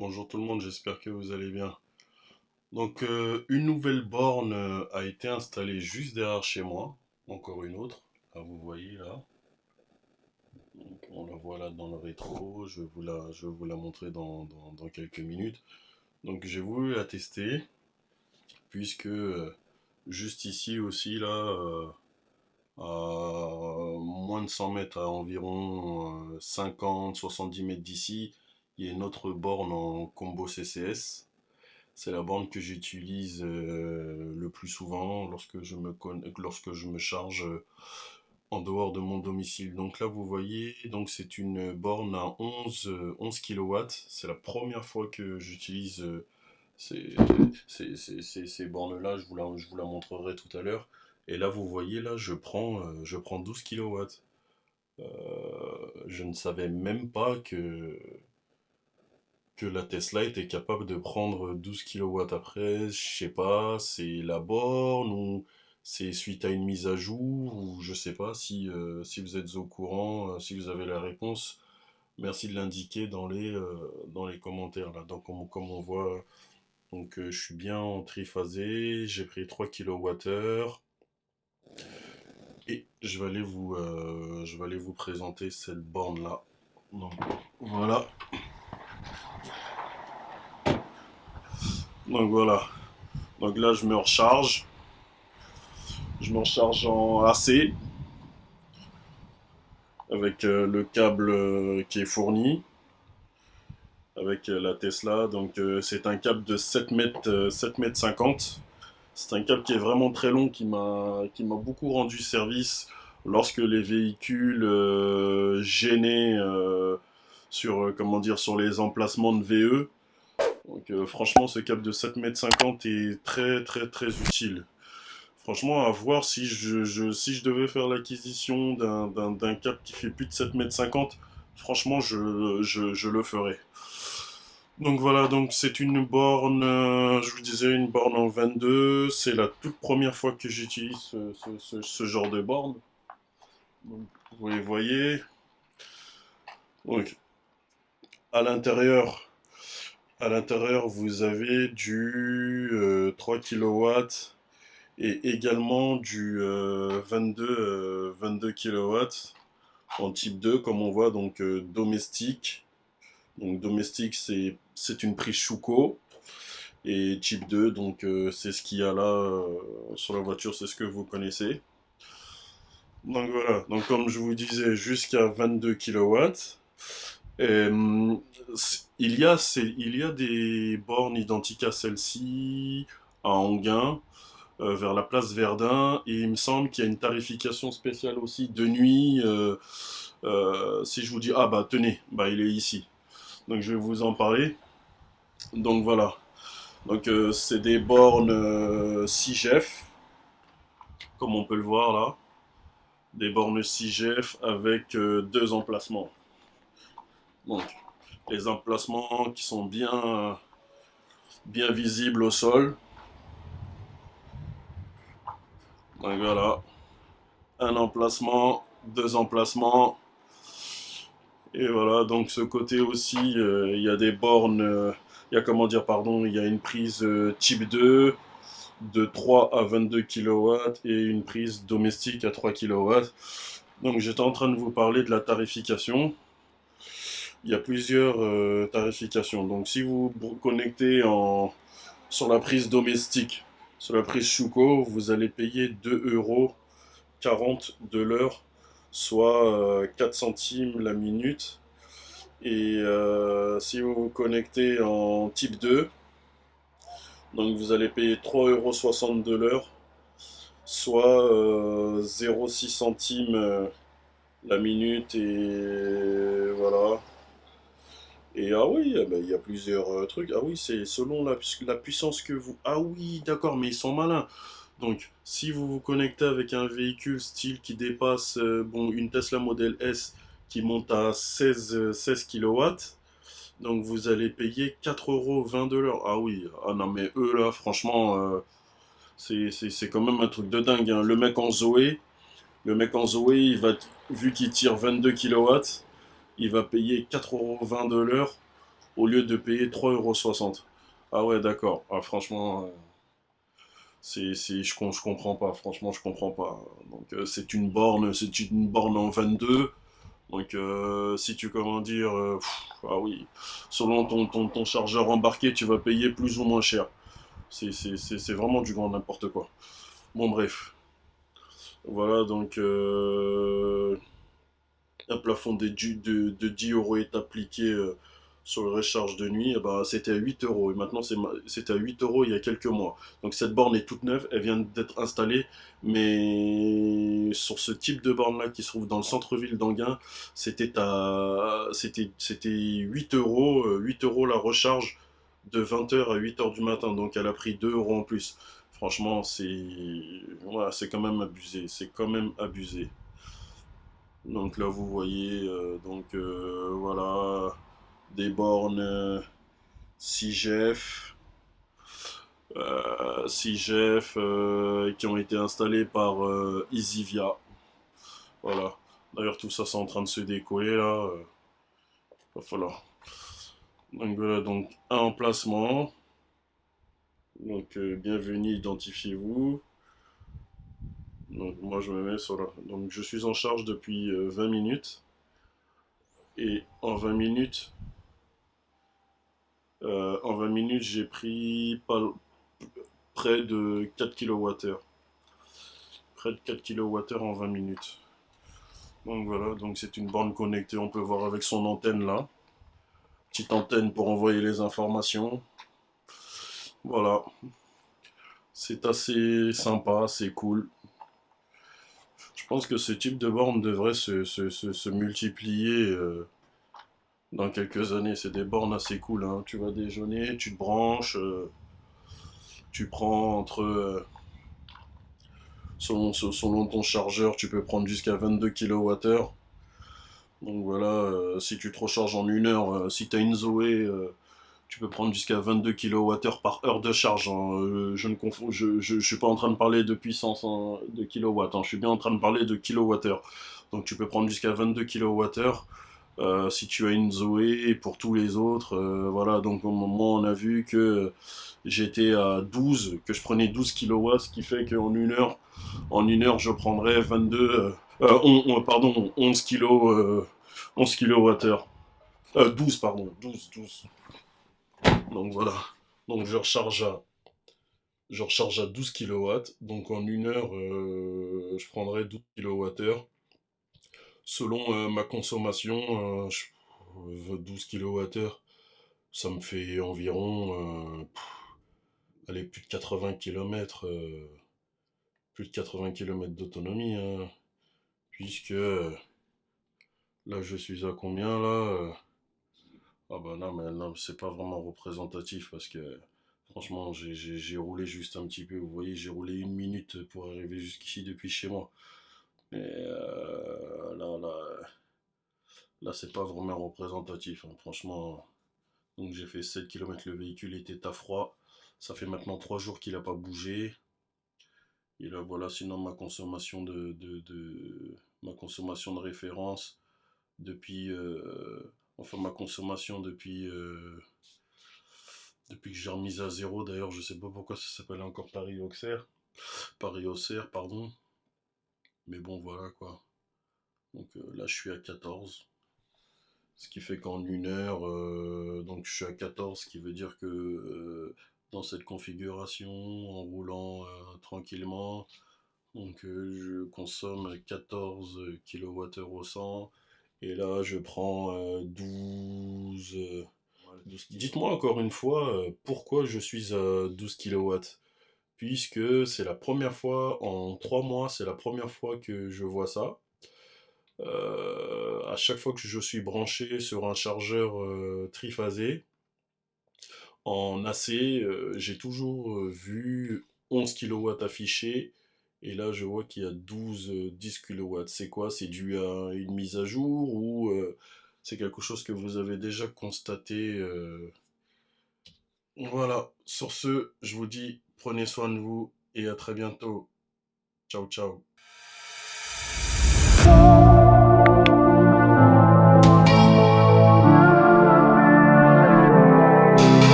Bonjour tout le monde, j'espère que vous allez bien. Une nouvelle borne a été installée juste derrière chez moi. Encore une autre. Là, vous voyez là. Donc, on la voit là dans le rétro. Je vais vous la montrer dans quelques minutes. Donc, j'ai voulu la tester. Puisque juste ici aussi, là, à moins de 100 mètres, à environ 50-70 mètres d'ici, il y a une autre borne en combo CCS. C'est la borne que j'utilise le plus souvent lorsque je me charge en dehors de mon domicile. Donc là, vous voyez, donc c'est une borne à 11 kW. C'est la première fois que j'utilise ces, ces bornes-là. Je vous la montrerai tout à l'heure. Et là, vous voyez, là, je prends 12 kW. Je ne savais même pas que la Tesla était capable de prendre 12 kilowatts. Après, je sais pas, c'est la borne ou c'est suite à une mise à jour ou je sais pas si vous êtes au courant, si vous avez la réponse. Merci de l'indiquer dans les commentaires là. Donc comme on voit, je suis bien en triphasé, j'ai pris 3 kWh et je vais aller vous présenter cette borne là. Donc voilà. Donc voilà. Donc là je me recharge. Je me recharge en AC avec le câble qui est fourni avec la Tesla. Donc c'est un câble de 7 mètres, 7 mètres 50. C'est un câble qui est vraiment très long qui m'a beaucoup rendu service lorsque les véhicules gênaient comment dire, sur les emplacements de VE. Donc franchement ce câble de 7 mètres 50 est très très très utile. Franchement, à voir si je devais faire l'acquisition d'un câble qui fait plus de 7,50 m, franchement, je le ferais. Donc voilà, donc c'est une borne, je vous disais, une borne en 22. C'est la toute première fois que j'utilise ce genre de borne. Donc, vous les voyez. Donc, à l'intérieur, vous avez du 3 kW et également du 22 kW en type 2 comme on voit, donc domestique. Donc domestique, c'est une prise Schuko. Et type 2, donc c'est ce qu'il y a là sur la voiture, c'est ce que vous connaissez. Donc voilà, donc comme je vous disais, jusqu'à 22 kW. Il y a des bornes identiques à celle-ci à Anguin, vers la place Verdun, et il me semble qu'il y a une tarification spéciale aussi de nuit. Si je vous dis, ah bah tenez, bah il est ici. Donc je vais vous en parler. Donc voilà. Donc c'est des bornes 6GF, comme on peut le voir là. Des bornes 6GF avec deux emplacements. Donc les emplacements qui sont bien visibles au sol. Donc voilà. Un emplacement, deux emplacements. Et voilà, donc ce côté aussi, il y a des bornes, il y a comment dire, pardon, il y a une prise type 2 de 3 à 22 kW et une prise domestique à 3 kW. Donc j'étais en train de vous parler de la tarification. Il y a plusieurs tarifications. Donc si vous vous connectez sur la prise domestique, sur la prise Schuko, vous allez payer 2,40 € de l'heure, soit 4 centimes la minute. Et si vous vous connectez en type 2, donc vous allez payer 3,60 € de l'heure, soit 0,6 centimes la minute. Et voilà. Et ah oui, ah ben, il y a plusieurs trucs. Ah oui, c'est selon la puissance que vous... Ah oui, d'accord, mais ils sont malins. Donc, si vous vous connectez avec un véhicule style qui dépasse, bon, une Tesla Model S qui monte à 16 kilowatts, donc vous allez payer 4,20 € de l'heure. Ah oui, ah non mais eux là, franchement, c'est quand même un truc de dingue, hein. Le mec en Zoé, vu qu'il tire 22 kilowatts, il va payer 4,20 € de l'heure au lieu de payer 3,60 €. Ah ouais, d'accord. Ah, franchement, je comprends pas. Franchement, je comprends pas. Donc, c'est une borne en 22. Donc, si tu, comment dire, ah oui, selon ton chargeur embarqué, tu vas payer plus ou moins cher. C'est vraiment du grand n'importe quoi. Bon, bref. Voilà, donc, un plafond de 10 euros est appliqué sur le recharge de nuit. Et bah, c'était à 8 euros. Et maintenant, c'était à 8 euros il y a quelques mois. Donc, cette borne est toute neuve. Elle vient d'être installée. Mais sur ce type de borne-là qui se trouve dans le centre-ville d'Anguin, c'était 8 euros, 8 euros la recharge de 20 h à 8 h du matin. Donc, elle a pris 2 euros en plus. Franchement, voilà, c'est quand même abusé. C'est quand même abusé. Donc là, vous voyez, voilà, des bornes 6GF, 6GF qui ont été installées par Easyvia. Voilà. D'ailleurs, tout ça, c'est en train de se décoller là. Va falloir. Donc voilà, donc un emplacement. Donc bienvenue, identifiez-vous. Donc moi, je me mets sur là. Donc je suis en charge depuis 20 minutes. Et en 20 minutes, j'ai pris près de 4 kWh. Près de 4 kWh en 20 minutes. Donc voilà, donc c'est une borne connectée, on peut voir avec son antenne là. Petite antenne pour envoyer les informations. Voilà, c'est assez sympa, c'est cool. Je pense que ce type de borne devrait se multiplier dans quelques années. C'est des bornes assez cool, hein. Tu vas déjeuner, tu te branches, tu prends selon ton chargeur, tu peux prendre jusqu'à 22 kWh. Donc voilà, si tu te recharges en 1 heure, si tu as une Zoé, tu peux prendre jusqu'à 22 kWh par heure de charge, hein. Je ne confonds, je suis pas en train de parler de puissance hein, de kilowatts, hein. Je suis bien en train de parler de kilowattheure. Donc tu peux prendre jusqu'à 22 kWh si tu as une Zoé et pour tous les autres. Voilà, donc au moment on a vu que j'étais à 12, que je prenais 12 kilowatts, ce qui fait en une heure je prendrais 22, pardon, 11 kilos, 11 kilowattheures. 12, pardon, 12. Donc voilà. Donc je recharge à 12 kilowatts. Donc en une heure, je prendrai 12 kilowattheures. Selon ma consommation, 12 kilowattheures, ça me fait environ allez, plus de 80 km. Plus de 80 km d'autonomie. Hein, puisque là, je suis à combien là? Ah bah non, mais non, c'est pas vraiment représentatif parce que franchement, j'ai roulé juste un petit peu. Vous voyez, j'ai roulé 1 minute pour arriver jusqu'ici depuis chez moi. Et là, c'est pas vraiment représentatif, hein, franchement. Donc j'ai fait 7 km, le véhicule était à froid. Ça fait maintenant 3 jours qu'il a pas bougé. Et là, voilà, sinon ma consommation de référence depuis, enfin ma consommation depuis que j'ai remis à zéro. D'ailleurs, je sais pas pourquoi ça s'appelle encore Paris-Auxerre, pardon. Mais bon, voilà quoi. Donc là, je suis à 14. Ce qui fait qu'en 1 heure, donc je suis à 14, ce qui veut dire que dans cette configuration, en roulant tranquillement, donc je consomme 14 kWh au 100. Et là, je prends 12. Dites-moi encore une fois pourquoi je suis à 12 kilowatts. Puisque c'est la première fois en 3 mois, c'est la première fois que je vois ça. À chaque fois que je suis branché sur un chargeur triphasé, en AC, j'ai toujours vu 11 kilowatts affichés. Et là, je vois qu'il y a 10 kilowatts. C'est quoi? C'est dû à une mise à jour ou c'est quelque chose que vous avez déjà constaté Voilà. Sur ce, je vous dis, prenez soin de vous et à très bientôt. Ciao, ciao.